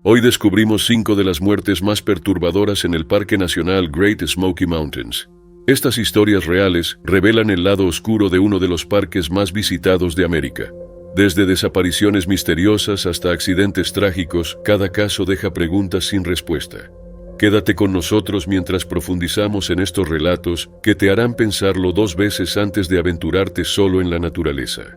Hoy descubrimos 5 de las muertes más perturbadoras en el Parque Nacional Great Smoky Mountains. Estas historias reales revelan el lado oscuro de uno de los parques más visitados de América. Desde desapariciones misteriosas hasta accidentes trágicos, cada caso deja preguntas sin respuesta. Quédate con nosotros mientras profundizamos en estos relatos que te harán pensarlo 2 veces antes de aventurarte solo en la naturaleza.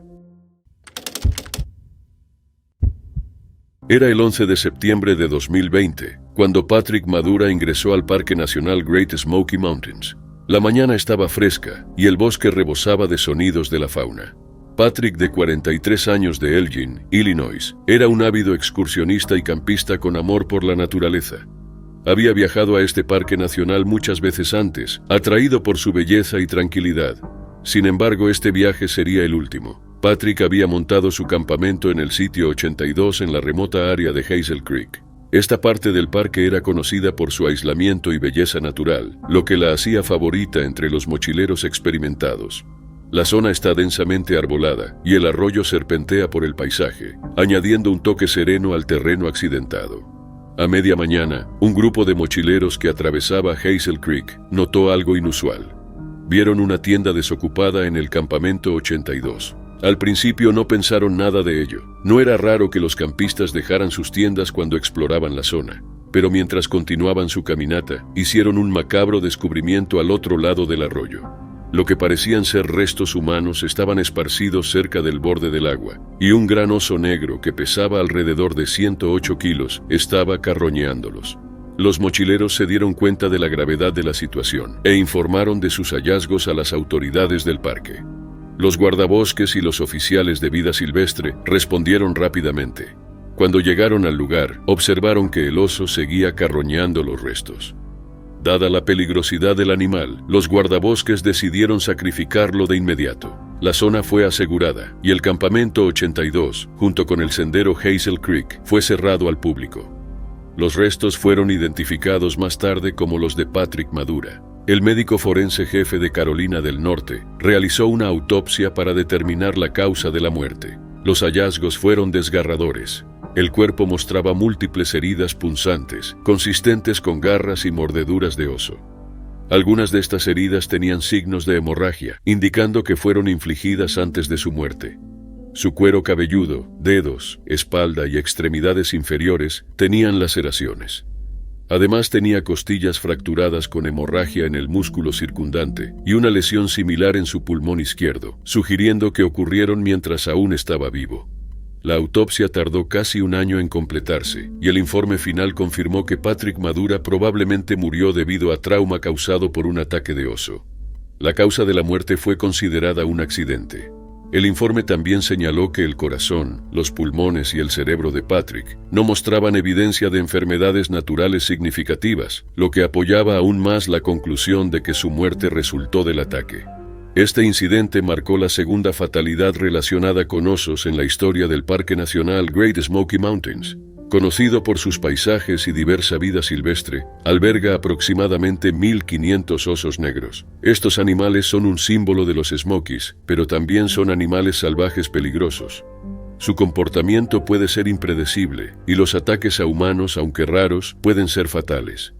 Era el 11 de septiembre de 2020, cuando Patrick Madura ingresó al Parque Nacional Great Smoky Mountains. La mañana estaba fresca y el bosque rebosaba de sonidos de la fauna. Patrick, de 43 años, de Elgin, Illinois, era un ávido excursionista y campista con amor por la naturaleza. Había viajado a este parque nacional muchas veces antes, atraído por su belleza y tranquilidad. Sin embargo, este viaje sería el último. Patrick había montado su campamento en el sitio 82 en la remota área de Hazel Creek. Esta parte del parque era conocida por su aislamiento y belleza natural, lo que la hacía favorita entre los mochileros experimentados. La zona está densamente arbolada y el arroyo serpentea por el paisaje, añadiendo un toque sereno al terreno accidentado. A media mañana, un grupo de mochileros que atravesaba Hazel Creek notó algo inusual. Vieron una tienda desocupada en el campamento 82. Al principio no pensaron nada de ello. No era raro que los campistas dejaran sus tiendas cuando exploraban la zona. Pero mientras continuaban su caminata, hicieron un macabro descubrimiento al otro lado del arroyo. Lo que parecían ser restos humanos estaban esparcidos cerca del borde del agua, y un gran oso negro que pesaba alrededor de 108 kilos estaba carroñeándolos. Los mochileros se dieron cuenta de la gravedad de la situación e informaron de sus hallazgos a las autoridades del parque. Los guardabosques y los oficiales de vida silvestre respondieron rápidamente. Cuando llegaron al lugar, observaron que el oso seguía carroñando los restos. Dada la peligrosidad del animal, los guardabosques decidieron sacrificarlo de inmediato. La zona fue asegurada y el campamento 82, junto con el sendero Hazel Creek, fue cerrado al público. Los restos fueron identificados más tarde como los de Patrick Madura. El médico forense jefe de Carolina del Norte realizó una autopsia para determinar la causa de la muerte. Los hallazgos fueron desgarradores. El cuerpo mostraba múltiples heridas punzantes, consistentes con garras y mordeduras de oso. Algunas de estas heridas tenían signos de hemorragia, indicando que fueron infligidas antes de su muerte. Su cuero cabelludo, dedos, espalda y extremidades inferiores tenían laceraciones. Además tenía costillas fracturadas con hemorragia en el músculo circundante y una lesión similar en su pulmón izquierdo, sugiriendo que ocurrieron mientras aún estaba vivo. La autopsia tardó casi un año en completarse y el informe final confirmó que Patrick Madura probablemente murió debido a trauma causado por un ataque de oso. La causa de la muerte fue considerada un accidente. El informe también señaló que el corazón, los pulmones y el cerebro de Patrick no mostraban evidencia de enfermedades naturales significativas, lo que apoyaba aún más la conclusión de que su muerte resultó del ataque. Este incidente marcó la segunda fatalidad relacionada con osos en la historia del Parque Nacional Great Smoky Mountains. Conocido por sus paisajes y diversa vida silvestre, alberga aproximadamente 1.500 osos negros. Estos animales son un símbolo de los Smokies, pero también son animales salvajes peligrosos. Su comportamiento puede ser impredecible, y los ataques a humanos, aunque raros, pueden ser fatales.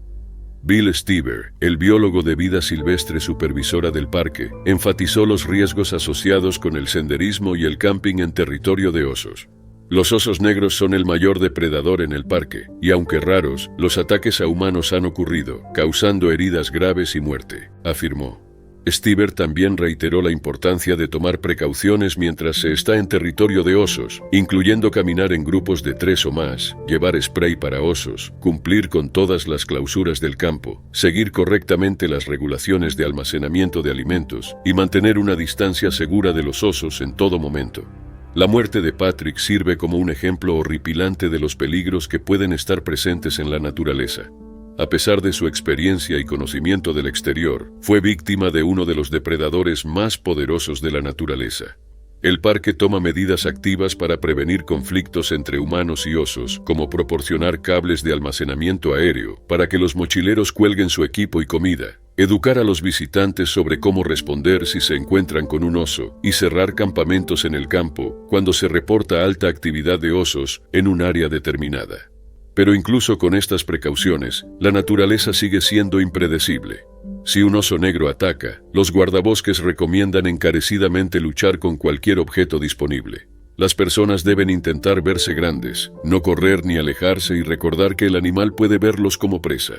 Bill Stever, el biólogo de vida silvestre supervisora del parque, enfatizó los riesgos asociados con el senderismo y el camping en territorio de osos. Los osos negros son el mayor depredador en el parque, y aunque raros, los ataques a humanos han ocurrido, causando heridas graves y muerte, afirmó. Stever también reiteró la importancia de tomar precauciones mientras se está en territorio de osos, incluyendo caminar en grupos de 3 o más, llevar spray para osos, cumplir con todas las clausuras del campo, seguir correctamente las regulaciones de almacenamiento de alimentos y mantener una distancia segura de los osos en todo momento. La muerte de Patrick sirve como un ejemplo horripilante de los peligros que pueden estar presentes en la naturaleza. A pesar de su experiencia y conocimiento del exterior, fue víctima de uno de los depredadores más poderosos de la naturaleza. El parque toma medidas activas para prevenir conflictos entre humanos y osos, como proporcionar cables de almacenamiento aéreo para que los mochileros cuelguen su equipo y comida, educar a los visitantes sobre cómo responder si se encuentran con un oso y cerrar campamentos en el campo cuando se reporta alta actividad de osos en un área determinada. Pero incluso con estas precauciones, la naturaleza sigue siendo impredecible. Si un oso negro ataca, los guardabosques recomiendan encarecidamente luchar con cualquier objeto disponible. Las personas deben intentar verse grandes, no correr ni alejarse y recordar que el animal puede verlos como presa.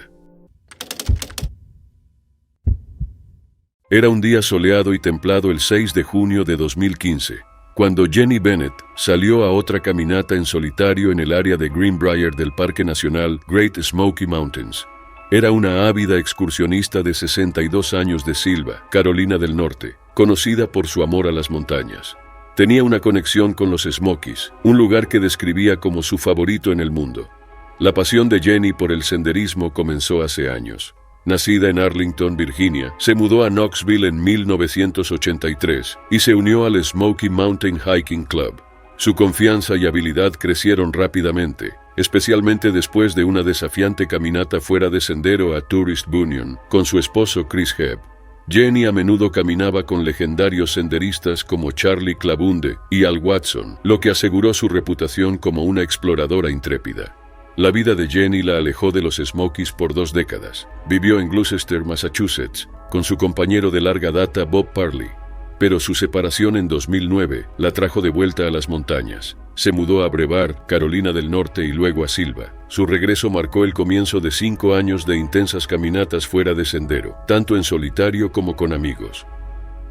Era un día soleado y templado el 6 de junio de 2015, cuando Jenny Bennett salió a otra caminata en solitario en el área de Greenbrier del Parque Nacional Great Smoky Mountains. Era una ávida excursionista de 62 años de Sylva, Carolina del Norte, conocida por su amor a las montañas. Tenía una conexión con los Smokies, un lugar que describía como su favorito en el mundo. La pasión de Jenny por el senderismo comenzó hace años. Nacida en Arlington, Virginia, se mudó a Knoxville en 1983 y se unió al Smoky Mountain Hiking Club. Su confianza y habilidad crecieron rápidamente, especialmente después de una desafiante caminata fuera de sendero a Tourist Bunyan con su esposo Chris Hebb. Jenny a menudo caminaba con legendarios senderistas como Charlie Clabunde y Al Watson, lo que aseguró su reputación como una exploradora intrépida. La vida de Jenny la alejó de los Smokies por 2 décadas. Vivió en Gloucester, Massachusetts, con su compañero de larga data Bob Parley. Pero su separación en 2009 la trajo de vuelta a las montañas. Se mudó a Brevard, Carolina del Norte y luego a Sylva. Su regreso marcó el comienzo de 5 años de intensas caminatas fuera de sendero, tanto en solitario como con amigos.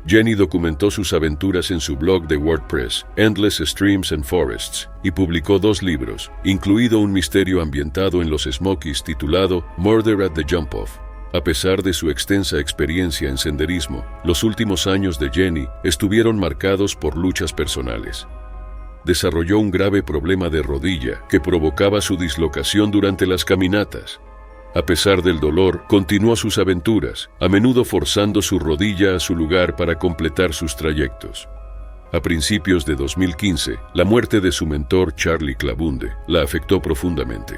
Jenny documentó sus aventuras en su blog de WordPress, Endless Streams and Forests, y publicó 2 libros, incluido un misterio ambientado en los Smokies titulado Murder at the Jump-Off. A pesar de su extensa experiencia en senderismo, los últimos años de Jenny estuvieron marcados por luchas personales. Desarrolló un grave problema de rodilla que provocaba su dislocación durante las caminatas. A pesar del dolor, continuó sus aventuras, a menudo forzando su rodilla a su lugar para completar sus trayectos. A principios de 2015, la muerte de su mentor Charlie Clabunde la afectó profundamente.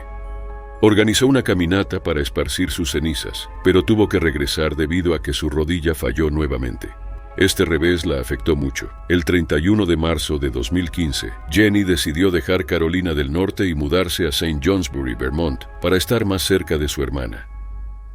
Organizó una caminata para esparcir sus cenizas, pero tuvo que regresar debido a que su rodilla falló nuevamente. Este revés la afectó mucho. El 31 de marzo de 2015, Jenny decidió dejar Carolina del Norte y mudarse a St. Johnsbury, Vermont, para estar más cerca de su hermana.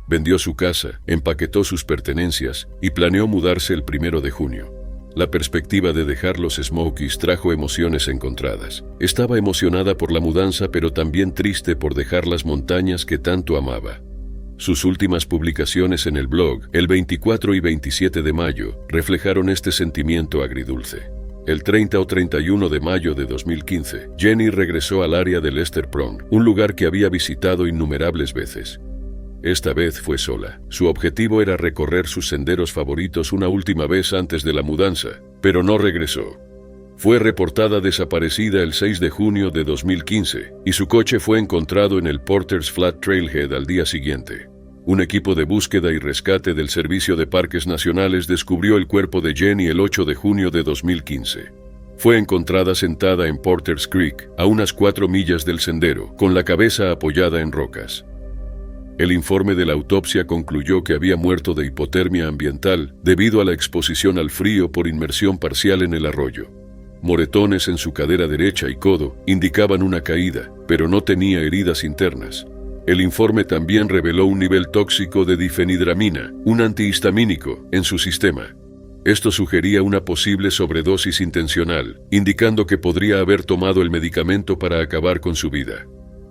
Vendió su casa, empaquetó sus pertenencias y planeó mudarse el 1 de junio. La perspectiva de dejar los Smokies trajo emociones encontradas. Estaba emocionada por la mudanza, pero también triste por dejar las montañas que tanto amaba. Sus últimas publicaciones en el blog, el 24 y 27 de mayo, reflejaron este sentimiento agridulce. El 30 o 31 de mayo de 2015, Jenny regresó al área de Lester Prong, un lugar que había visitado innumerables veces. Esta vez fue sola. Su objetivo era recorrer sus senderos favoritos una última vez antes de la mudanza, pero no regresó. Fue reportada desaparecida el 6 de junio de 2015 y su coche fue encontrado en el Porter's Flat Trailhead al día siguiente. Un equipo de búsqueda y rescate del Servicio de Parques Nacionales descubrió el cuerpo de Jenny el 8 de junio de 2015. Fue encontrada sentada en Porter's Creek, a unas 4 millas del sendero, con la cabeza apoyada en rocas. El informe de la autopsia concluyó que había muerto de hipotermia ambiental debido a la exposición al frío por inmersión parcial en el arroyo. Moretones en su cadera derecha y codo indicaban una caída, pero no tenía heridas internas. El informe también reveló un nivel tóxico de difenhidramina, un antihistamínico, en su sistema. Esto sugería una posible sobredosis intencional, indicando que podría haber tomado el medicamento para acabar con su vida.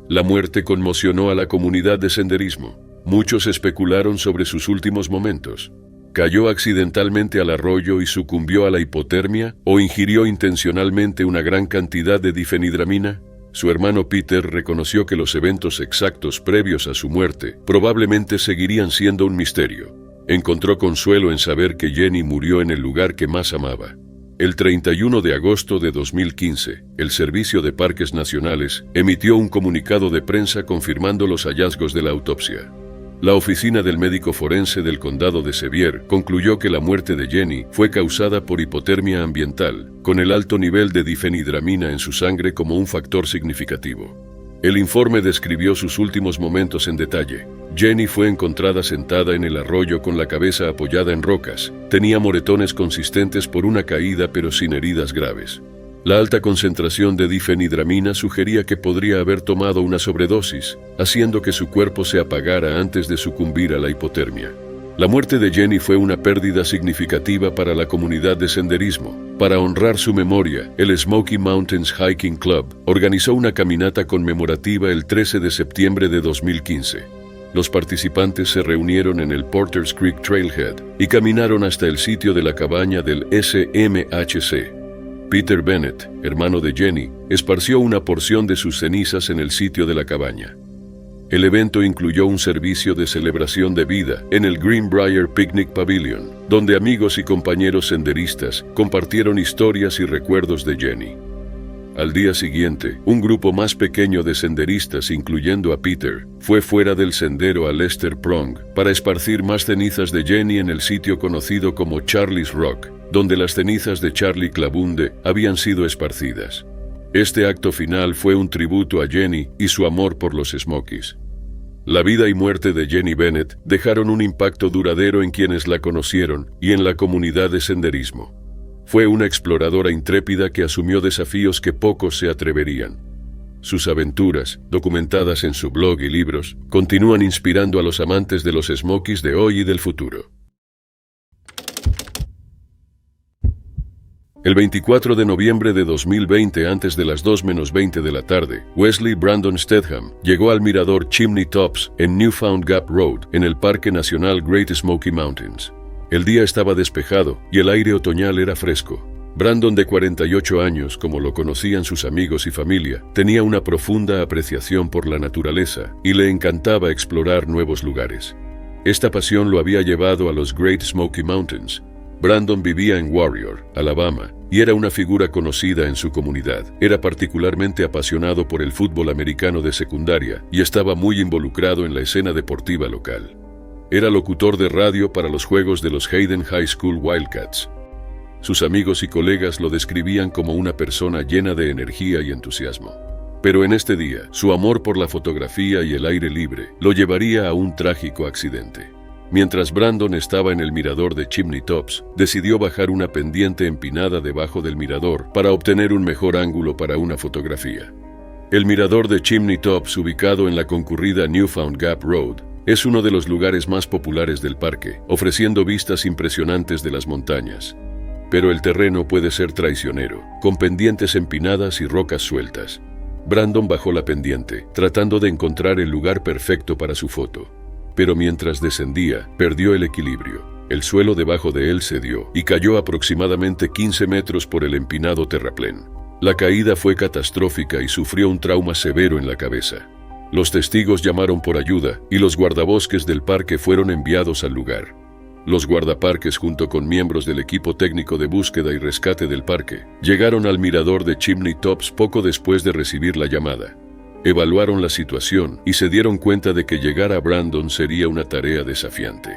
La muerte conmocionó a la comunidad de senderismo. Muchos especularon sobre sus últimos momentos. ¿Cayó accidentalmente al arroyo y sucumbió a la hipotermia o ingirió intencionalmente una gran cantidad de difenhidramina? Su hermano Peter reconoció que los eventos exactos previos a su muerte probablemente seguirían siendo un misterio. Encontró consuelo en saber que Jenny murió en el lugar que más amaba. El 31 de agosto de 2015, el Servicio de Parques Nacionales emitió un comunicado de prensa confirmando los hallazgos de la autopsia. La oficina del médico forense del condado de Sevier concluyó que la muerte de Jenny fue causada por hipotermia ambiental, con el alto nivel de difenhidramina en su sangre como un factor significativo. El informe describió sus últimos momentos en detalle. Jenny fue encontrada sentada en el arroyo con la cabeza apoyada en rocas. Tenía moretones consistentes por una caída pero sin heridas graves. La alta concentración de difenhidramina sugería que podría haber tomado una sobredosis, haciendo que su cuerpo se apagara antes de sucumbir a la hipotermia. La muerte de Jenny fue una pérdida significativa para la comunidad de senderismo. Para honrar su memoria, el Smoky Mountains Hiking Club organizó una caminata conmemorativa el 13 de septiembre de 2015. Los participantes se reunieron en el Porters Creek Trailhead y caminaron hasta el sitio de la cabaña del SMHC. Peter Bennett, hermano de Jenny, esparció una porción de sus cenizas en el sitio de la cabaña. El evento incluyó un servicio de celebración de vida en el Greenbrier Picnic Pavilion, donde amigos y compañeros senderistas compartieron historias y recuerdos de Jenny. Al día siguiente, un grupo más pequeño de senderistas, incluyendo a Peter, fue fuera del sendero a Lester Prong para esparcir más cenizas de Jenny en el sitio conocido como Charlie's Rock, donde las cenizas de Charlie Clabunde habían sido esparcidas. Este acto final fue un tributo a Jenny y su amor por los Smokies. La vida y muerte de Jenny Bennett dejaron un impacto duradero en quienes la conocieron y en la comunidad de senderismo. Fue una exploradora intrépida que asumió desafíos que pocos se atreverían. Sus aventuras, documentadas en su blog y libros, continúan inspirando a los amantes de los Smokies de hoy y del futuro. El 24 de noviembre de 2020, antes de las 2:20 de la tarde, Wesley Brandon Stedham llegó al mirador Chimney Tops en Newfound Gap Road, en el Parque Nacional Great Smoky Mountains. El día estaba despejado y el aire otoñal era fresco. Brandon, de 48 años, como lo conocían sus amigos y familia, tenía una profunda apreciación por la naturaleza y le encantaba explorar nuevos lugares. Esta pasión lo había llevado a los Great Smoky Mountains. Brandon vivía en Warrior, Alabama, y era una figura conocida en su comunidad. Era particularmente apasionado por el fútbol americano de secundaria y estaba muy involucrado en la escena deportiva local. Era locutor de radio para los juegos de los Hayden High School Wildcats. Sus amigos y colegas lo describían como una persona llena de energía y entusiasmo. Pero en este día, su amor por la fotografía y el aire libre lo llevaría a un trágico accidente. Mientras Brandon estaba en el mirador de Chimney Tops, decidió bajar una pendiente empinada debajo del mirador para obtener un mejor ángulo para una fotografía. El mirador de Chimney Tops, ubicado en la concurrida Newfound Gap Road, es uno de los lugares más populares del parque, ofreciendo vistas impresionantes de las montañas. Pero el terreno puede ser traicionero, con pendientes empinadas y rocas sueltas. Brandon bajó la pendiente, tratando de encontrar el lugar perfecto para su foto. Pero mientras descendía, perdió el equilibrio. El suelo debajo de él cedió y cayó aproximadamente 15 metros por el empinado terraplén. La caída fue catastrófica y sufrió un trauma severo en la cabeza. Los testigos llamaron por ayuda y los guardabosques del parque fueron enviados al lugar. Los guardaparques, junto con miembros del equipo técnico de búsqueda y rescate del parque, llegaron al mirador de Chimney Tops poco después de recibir la llamada. Evaluaron la situación y se dieron cuenta de que llegar a Brandon sería una tarea desafiante.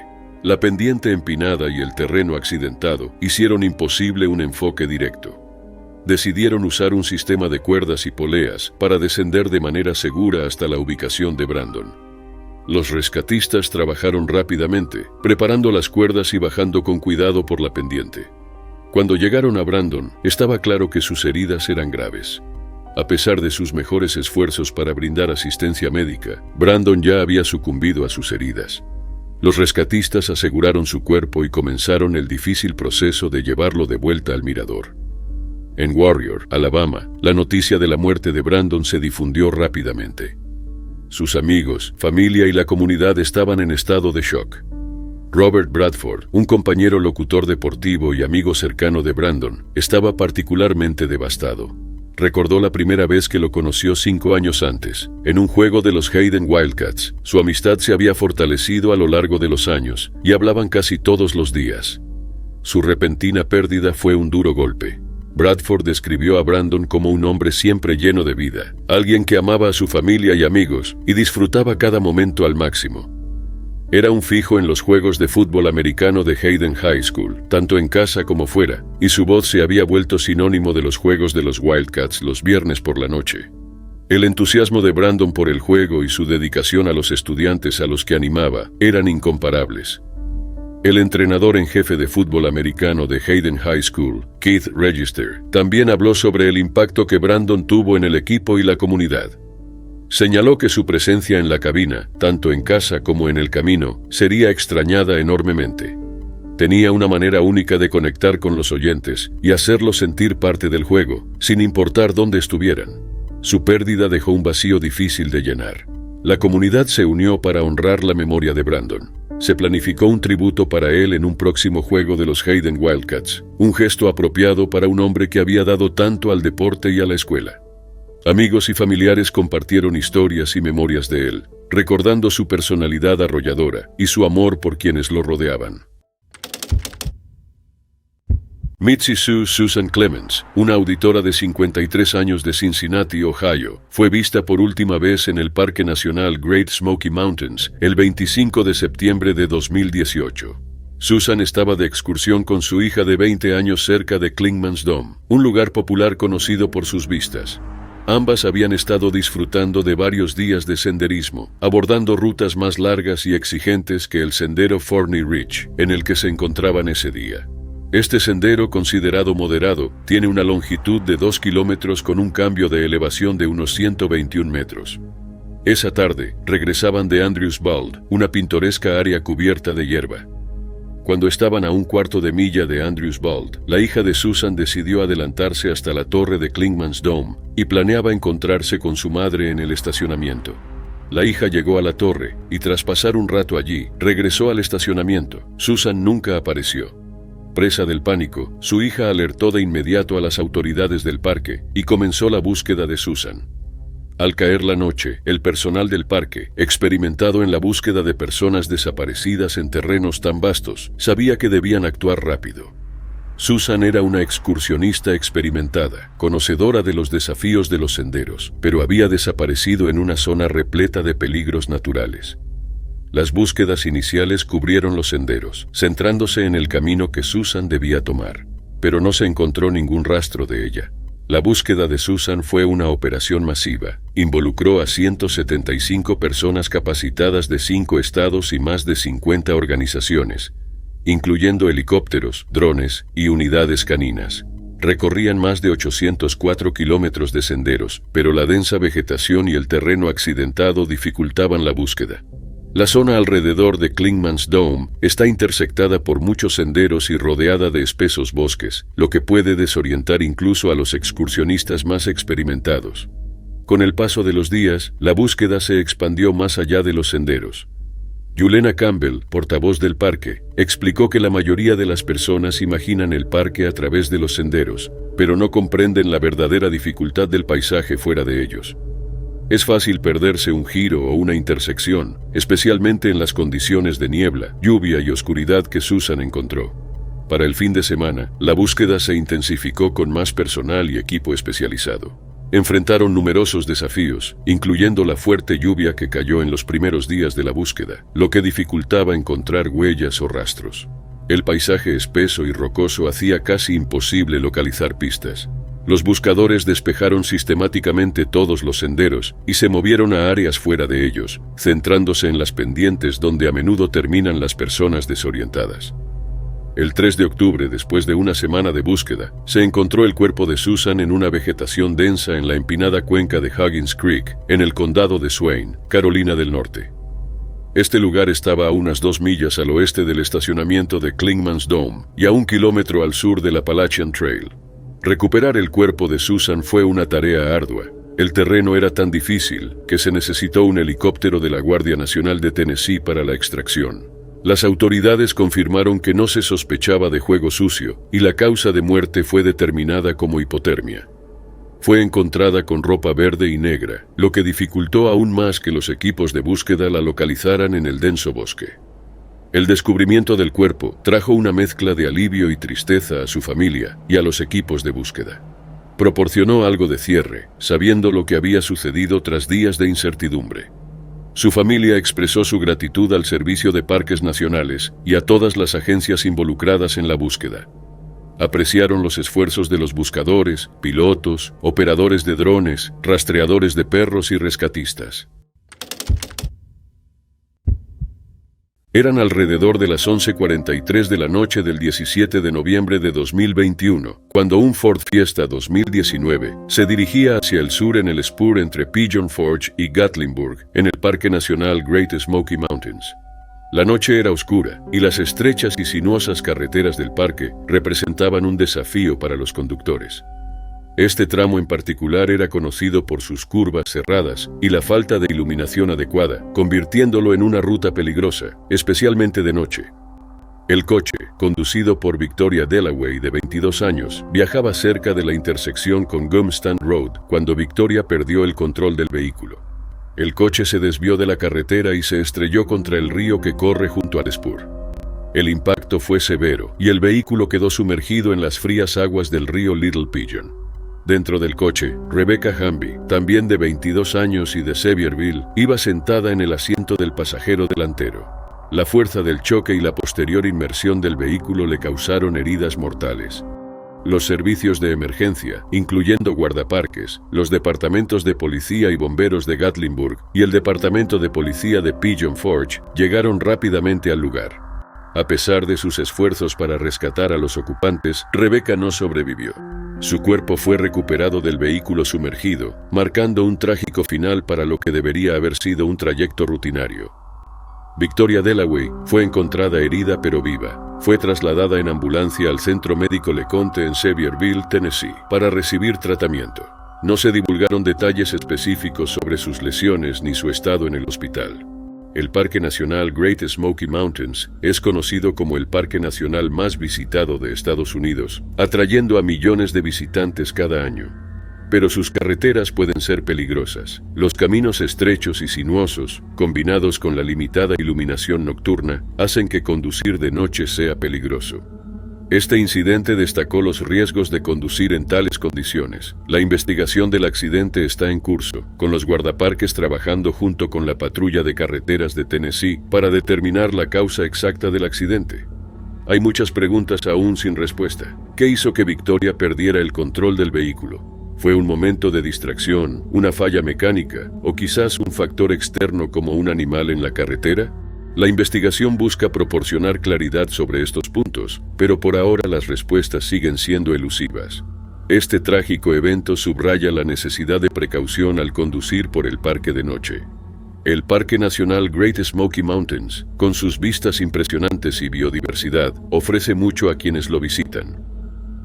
La pendiente empinada y el terreno accidentado hicieron imposible un enfoque directo. Decidieron usar un sistema de cuerdas y poleas para descender de manera segura hasta la ubicación de Brandon. Los rescatistas trabajaron rápidamente, preparando las cuerdas y bajando con cuidado por la pendiente. Cuando llegaron a Brandon, estaba claro que sus heridas eran graves. A pesar de sus mejores esfuerzos para brindar asistencia médica, Brandon ya había sucumbido a sus heridas. Los rescatistas aseguraron su cuerpo y comenzaron el difícil proceso de llevarlo de vuelta al mirador. En Warrior, Alabama, la noticia de la muerte de Brandon se difundió rápidamente. Sus amigos, familia y la comunidad estaban en estado de shock. Robert Bradford, un compañero locutor deportivo y amigo cercano de Brandon, estaba particularmente devastado. Recordó la primera vez que lo conoció 5 años antes, en un juego de los Hayden Wildcats. Su amistad se había fortalecido a lo largo de los años y hablaban casi todos los días. Su repentina pérdida fue un duro golpe. Bradford describió a Brandon como un hombre siempre lleno de vida, alguien que amaba a su familia y amigos y disfrutaba cada momento al máximo. Era un fijo en los juegos de fútbol americano de Hayden High School, tanto en casa como fuera, y su voz se había vuelto sinónimo de los juegos de los Wildcats los viernes por la noche. El entusiasmo de Brandon por el juego y su dedicación a los estudiantes a los que animaba eran incomparables. El entrenador en jefe de fútbol americano de Hayden High School, Keith Register, también habló sobre el impacto que Brandon tuvo en el equipo y la comunidad. Señaló que su presencia en la cabina, tanto en casa como en el camino, sería extrañada enormemente. Tenía una manera única de conectar con los oyentes y hacerlos sentir parte del juego, sin importar dónde estuvieran. Su pérdida dejó un vacío difícil de llenar. La comunidad se unió para honrar la memoria de Brandon. Se planificó un tributo para él en un próximo juego de los Hayden Wildcats, un gesto apropiado para un hombre que había dado tanto al deporte y a la escuela. Amigos y familiares compartieron historias y memorias de él, recordando su personalidad arrolladora y su amor por quienes lo rodeaban. Mitzi Sue Susan Clemens, una auditora de 53 años de Cincinnati, Ohio, fue vista por última vez en el Parque Nacional Great Smoky Mountains el 25 de septiembre de 2018. Susan estaba de excursión con su hija de 20 años cerca de Clingmans Dome, un lugar popular conocido por sus vistas. Ambas habían estado disfrutando de varios días de senderismo, abordando rutas más largas y exigentes que el sendero Forney Ridge, en el que se encontraban ese día. Este sendero, considerado moderado, tiene una longitud de 2 kilómetros con un cambio de elevación de unos 121 metros. Esa tarde, regresaban de Andrews Bald, una pintoresca área cubierta de hierba. Cuando estaban a un cuarto de milla de Andrews Bald, la hija de Susan decidió adelantarse hasta la torre de Clingmans Dome y planeaba encontrarse con su madre en el estacionamiento. La hija llegó a la torre y tras pasar un rato allí, regresó al estacionamiento. Susan nunca apareció. Presa del pánico, su hija alertó de inmediato a las autoridades del parque y comenzó la búsqueda de Susan. Al caer la noche, el personal del parque, experimentado en la búsqueda de personas desaparecidas en terrenos tan vastos, sabía que debían actuar rápido. Susan era una excursionista experimentada, conocedora de los desafíos de los senderos, pero había desaparecido en una zona repleta de peligros naturales. Las búsquedas iniciales cubrieron los senderos, centrándose en el camino que Susan debía tomar, pero no se encontró ningún rastro de ella. La búsqueda de Susan fue una operación masiva. Involucró a 175 personas capacitadas de 5 estados y más de 50 organizaciones, incluyendo helicópteros, drones y unidades caninas. Recorrían más de 804 kilómetros de senderos, pero la densa vegetación y el terreno accidentado dificultaban la búsqueda. La zona alrededor de Clingmans Dome está intersectada por muchos senderos y rodeada de espesos bosques, lo que puede desorientar incluso a los excursionistas más experimentados. Con el paso de los días, la búsqueda se expandió más allá de los senderos. Yulena Campbell, portavoz del parque, explicó que la mayoría de las personas imaginan el parque a través de los senderos, pero no comprenden la verdadera dificultad del paisaje fuera de ellos. Es fácil perderse un giro o una intersección, especialmente en las condiciones de niebla, lluvia y oscuridad que Susan encontró. Para el fin de semana, la búsqueda se intensificó con más personal y equipo especializado. Enfrentaron numerosos desafíos, incluyendo la fuerte lluvia que cayó en los primeros días de la búsqueda, lo que dificultaba encontrar huellas o rastros. El paisaje espeso y rocoso hacía casi imposible localizar pistas. Los buscadores despejaron sistemáticamente todos los senderos y se movieron a áreas fuera de ellos, centrándose en las pendientes donde a menudo terminan las personas desorientadas. El 3 de octubre, después de una semana de búsqueda, se encontró el cuerpo de Susan en una vegetación densa en la empinada cuenca de Huggins Creek, en el condado de Swain, Carolina del Norte. Este lugar estaba a unas 2 millas al oeste del estacionamiento de Clingmans Dome y a 1 kilómetro al sur del Appalachian Trail. Recuperar el cuerpo de Susan fue una tarea ardua. El terreno era tan difícil que se necesitó un helicóptero de la Guardia Nacional de Tennessee para la extracción. Las autoridades confirmaron que no se sospechaba de juego sucio y la causa de muerte fue determinada como hipotermia. Fue encontrada con ropa verde y negra, lo que dificultó aún más que los equipos de búsqueda la localizaran en el denso bosque. El descubrimiento del cuerpo trajo una mezcla de alivio y tristeza a su familia y a los equipos de búsqueda. Proporcionó algo de cierre, sabiendo lo que había sucedido tras días de incertidumbre. Su familia expresó su gratitud al Servicio de Parques Nacionales y a todas las agencias involucradas en la búsqueda. Apreciaron los esfuerzos de los buscadores, pilotos, operadores de drones, rastreadores de perros y rescatistas. Eran alrededor de las 11:43 de la noche del 17 de noviembre de 2021, cuando un Ford Fiesta 2019 se dirigía hacia el sur en el spur entre Pigeon Forge y Gatlinburg, en el Parque Nacional Great Smoky Mountains. La noche era oscura y las estrechas y sinuosas carreteras del parque representaban un desafío para los conductores. Este tramo en particular era conocido por sus curvas cerradas y la falta de iluminación adecuada, convirtiéndolo en una ruta peligrosa, especialmente de noche. El coche, conducido por Victoria Dallaway, de 22 años, viajaba cerca de la intersección con Gumstand Road cuando Victoria perdió el control del vehículo. El coche se desvió de la carretera y se estrelló contra el río que corre junto al spur. El impacto fue severo y el vehículo quedó sumergido en las frías aguas del río Little Pigeon. Dentro del coche, Rebecca Hamby, también de 22 años y de Sevierville, iba sentada en el asiento del pasajero delantero. La fuerza del choque y la posterior inmersión del vehículo le causaron heridas mortales. Los servicios de emergencia, incluyendo guardaparques, los departamentos de policía y bomberos de Gatlinburg y el departamento de policía de Pigeon Forge, llegaron rápidamente al lugar. A pesar de sus esfuerzos para rescatar a los ocupantes, Rebecca no sobrevivió. Su cuerpo fue recuperado del vehículo sumergido, marcando un trágico final para lo que debería haber sido un trayecto rutinario. Victoria Dallaway fue encontrada herida pero viva. Fue trasladada en ambulancia al Centro Médico LeConte en Sevierville, Tennessee, para recibir tratamiento. No se divulgaron detalles específicos sobre sus lesiones ni su estado en el hospital. El Parque Nacional Great Smoky Mountains es conocido como el parque nacional más visitado de Estados Unidos, atrayendo a millones de visitantes cada año. Pero sus carreteras pueden ser peligrosas. Los caminos estrechos y sinuosos, combinados con la limitada iluminación nocturna, hacen que conducir de noche sea peligroso. Este incidente destacó los riesgos de conducir en tales condiciones. La investigación del accidente está en curso, con los guardaparques trabajando junto con la patrulla de carreteras de Tennessee para determinar la causa exacta del accidente. Hay muchas preguntas aún sin respuesta. ¿Qué hizo que Victoria perdiera el control del vehículo? ¿Fue un momento de distracción, una falla mecánica o quizás un factor externo como un animal en la carretera? La investigación busca proporcionar claridad sobre estos puntos, pero por ahora las respuestas siguen siendo elusivas. Este trágico evento subraya la necesidad de precaución al conducir por el parque de noche. El Parque Nacional Great Smoky Mountains, con sus vistas impresionantes y biodiversidad, ofrece mucho a quienes lo visitan.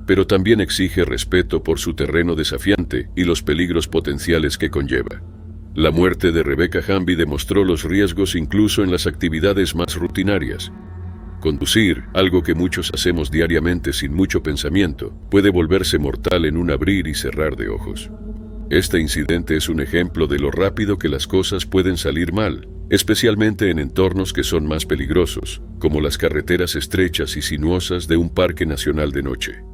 Pero también exige respeto por su terreno desafiante y los peligros potenciales que conlleva. La muerte de Rebecca Hamby demostró los riesgos incluso en las actividades más rutinarias. Conducir, algo que muchos hacemos diariamente sin mucho pensamiento, puede volverse mortal en un abrir y cerrar de ojos. Este incidente es un ejemplo de lo rápido que las cosas pueden salir mal, especialmente en entornos que son más peligrosos, como las carreteras estrechas y sinuosas de un parque nacional de noche.